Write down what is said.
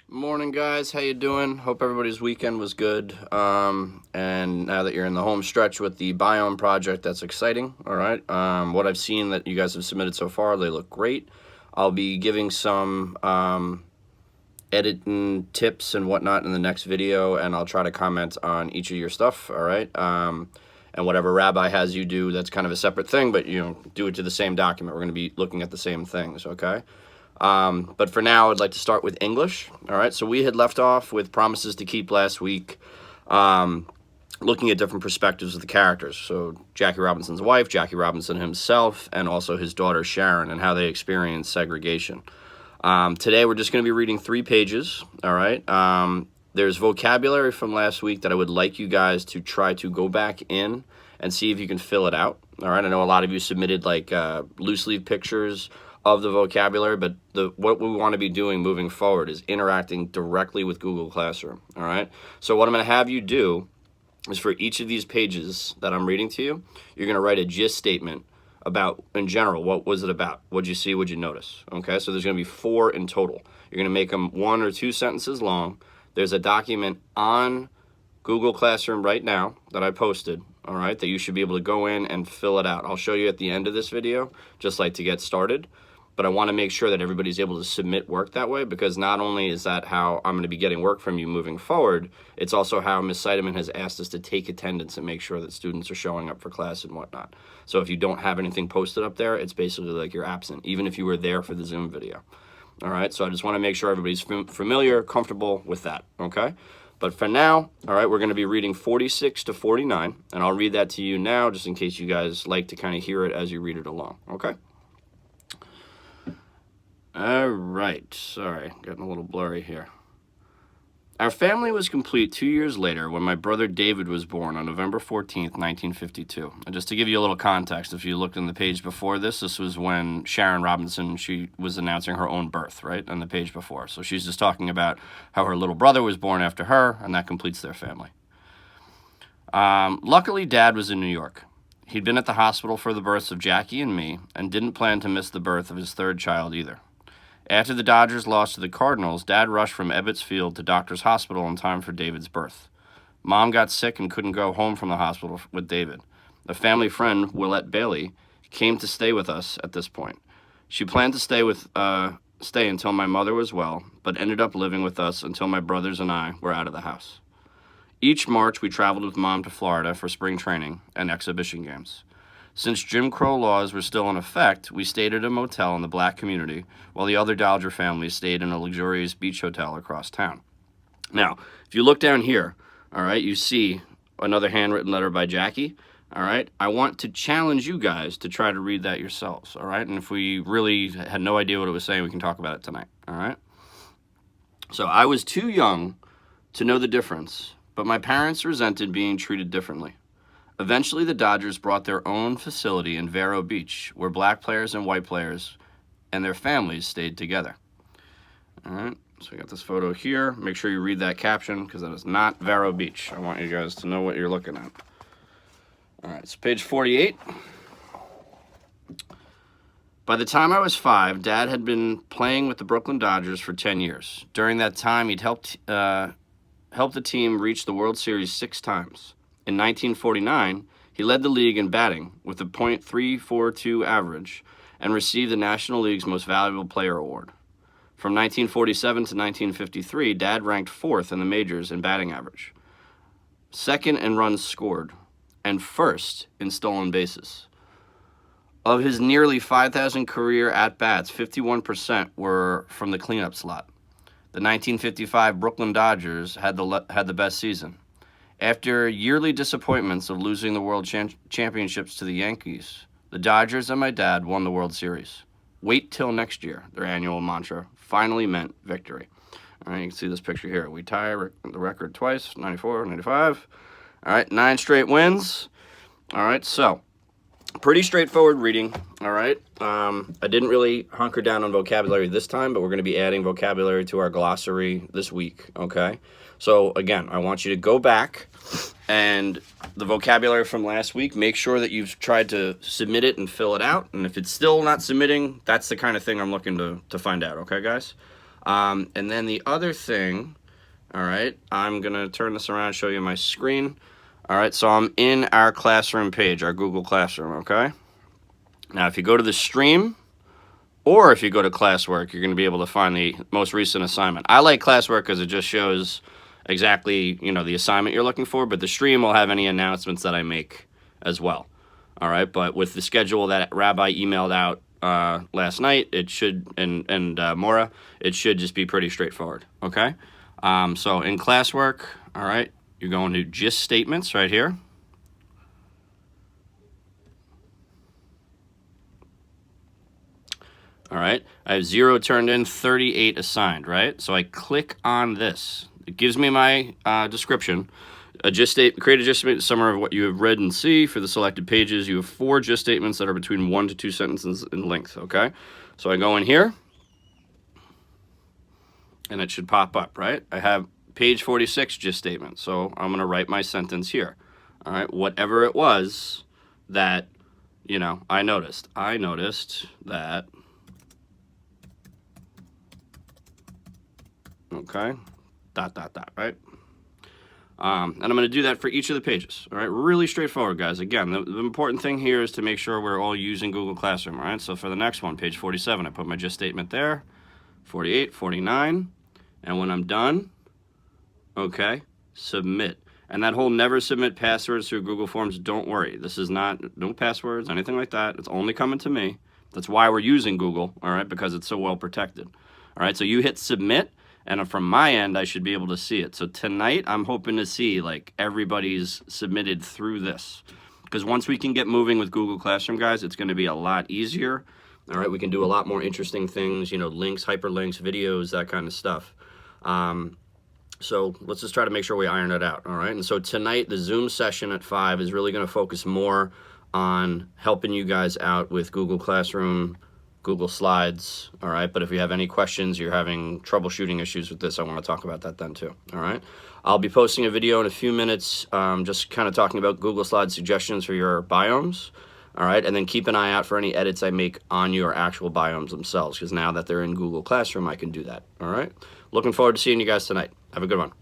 Morning, guys. How you doing? Hope everybody's weekend was good. And now that you're in the home stretch with the biome project, that's exciting. All right. What I've seen that you guys have submitted so far, they look great. I'll be giving some editing tips and whatnot in the next video, and I'll try to comment on each of your stuff. All right. And whatever Rabbi has you do, that's kind of a separate thing, but do it to the same document. We're going to be looking at the same things. Okay. But for now, I'd like to start with English. All right, so we had left off with Promises to Keep last week, looking at different perspectives of the characters. So Jackie Robinson's wife, Jackie Robinson himself, and also his daughter Sharon, and how they experience segregation. Today, we're just going to be reading 3 pages. All right. There's vocabulary from last week that I would like you guys to try to go back in and see if you can fill it out. All right, I know a lot of you submitted like loose leaf pictures of the vocabulary, but what we want to be doing moving forward is interacting directly with Google Classroom. All right, so what I'm going to have you do is for each of these pages that I'm reading to you, you're going to write a gist statement about, in general, what was it about? What'd you see? What'd you notice? Okay, so there's going to be 4 in total. You're going to make them 1 or 2 sentences long. There's a document on Google Classroom right now that I posted, all right, that you should be able to go in and fill it out. I'll show you at the end of this video, just like to get started. But I want to make sure that everybody's able to submit work that way, because not only is that how I'm going to be getting work from you moving forward, it's also how Ms. Seidemann has asked us to take attendance and make sure that students are showing up for class and whatnot. So if you don't have anything posted up there, it's basically like you're absent, even if you were there for the Zoom video. All right, so I just want to make sure everybody's familiar, comfortable with that, okay? But for now, all right, we're going to be reading 46 to 49, and I'll read that to you now just in case you guys like to kind of hear it as you read it along, okay? All right, sorry, getting a little blurry here. Our family was complete 2 years later when my brother David was born on November 14th, 1952. And just to give you a little context, if you looked on the page before this was when Sharon Robinson, she was announcing her own birth, right, on the page before. So she's just talking about how her little brother was born after her, and that completes their family. Luckily, Dad was in New York. He'd been at the hospital for the births of Jackie and me, and didn't plan to miss the birth of his 3rd child either. After the Dodgers lost to the Cardinals, Dad rushed from Ebbets Field to Doctor's Hospital in time for David's birth. Mom got sick and couldn't go home from the hospital with David. A family friend, Willette Bailey, came to stay with us at this point. She planned to stay until my mother was well, but ended up living with us until my brothers and I were out of the house. Each March, we traveled with Mom to Florida for spring training and exhibition games. Since Jim Crow laws were still in effect, we stayed at a motel in the black community, while the other Dodger families stayed in a luxurious beach hotel across town. Now, if you look down here, all right, you see another handwritten letter by Jackie, all right? I want to challenge you guys to try to read that yourselves, all right? And if we really had no idea what it was saying, we can talk about it tonight, all right? So I was too young to know the difference, but my parents resented being treated differently. Eventually, the Dodgers brought their own facility in Vero Beach, where black players and white players and their families stayed together. All right, so I got this photo here. Make sure you read that caption, because that is not Vero Beach. I want you guys to know what you're looking at. All right, so page 48. By the time I was 5, Dad had been playing with the Brooklyn Dodgers for 10 years. During that time, he'd helped the team reach the World Series 6 times. In 1949, he led the league in batting with a .342 average and received the National League's Most Valuable Player Award. From 1947 to 1953, Dad ranked 4th in the majors in batting average, 2nd in runs scored, and 1st in stolen bases. Of his nearly 5,000 career at-bats, 51% were from the cleanup slot. The 1955 Brooklyn Dodgers had the best season. After yearly disappointments of losing the World Championships to the Yankees, the Dodgers and my dad won the World Series. Wait till next year, their annual mantra, finally meant victory. All right, you can see this picture here. We tie the record twice, 94, 95. All right, 9 straight wins. All right, so pretty straightforward reading, all right? I didn't really hunker down on vocabulary this time, but we're going to be adding vocabulary to our glossary this week, okay? So, again, I want you to go back and the vocabulary from last week, make sure that you've tried to submit it and fill it out. And if it's still not submitting, that's the kind of thing I'm looking to find out, okay, guys? And then the other thing, all right, I'm going to turn this around and show you my screen. All right, so I'm in our classroom page, our Google Classroom, okay? Now, if you go to the stream, or if you go to classwork, you're going to be able to find the most recent assignment. I like classwork because it just shows exactly, you know, the assignment you're looking for, but the stream will have any announcements that I make as well. All right, but with the schedule that Rabbi emailed out last night, it should, and Maura, it should just be pretty straightforward, okay? So in classwork, all right, you're going to gist statements right here. All right, I have 0 turned in, 38 assigned, right? So I click on this. It gives me my description. Create a gist statement, summary of what you have read and see. For the selected pages, you have 4 gist statements that are between 1 to 2 sentences in length, okay? So I go in here, and it should pop up, right? I have page 46 gist statement, so I'm going to write my sentence here, all right? Whatever it was that, you know, I noticed. I noticed that, okay, ... right? And I'm going to do that for each of the pages, all right? Really straightforward, guys. Again, the important thing here is to make sure we're all using Google Classroom, all right? So for the next one, page 47, I put my gist statement there, 48, 49, and when I'm done, okay, submit. And that whole never submit passwords through Google Forms, don't worry. This is not, no passwords, anything like that. It's only coming to me. That's why we're using Google, all right, because it's so well protected. All right, so you hit submit, and from my end, I should be able to see it. So tonight, I'm hoping to see, like, everybody's submitted through this. Because once we can get moving with Google Classroom, guys, it's going to be a lot easier. All right, we can do a lot more interesting things, you know, links, hyperlinks, videos, that kind of stuff. So let's just try to make sure we iron it out, all right? And so tonight, the Zoom session at 5 is really going to focus more on helping you guys out with Google Classroom, Google Slides, all right? But if you have any questions, you're having troubleshooting issues with this, I want to talk about that then too, all right? I'll be posting a video in a few minutes, just kind of talking about Google Slides suggestions for your biomes, all right? And then keep an eye out for any edits I make on your actual biomes themselves, because now that they're in Google Classroom, I can do that, all right? Looking forward to seeing you guys tonight. Have a good one.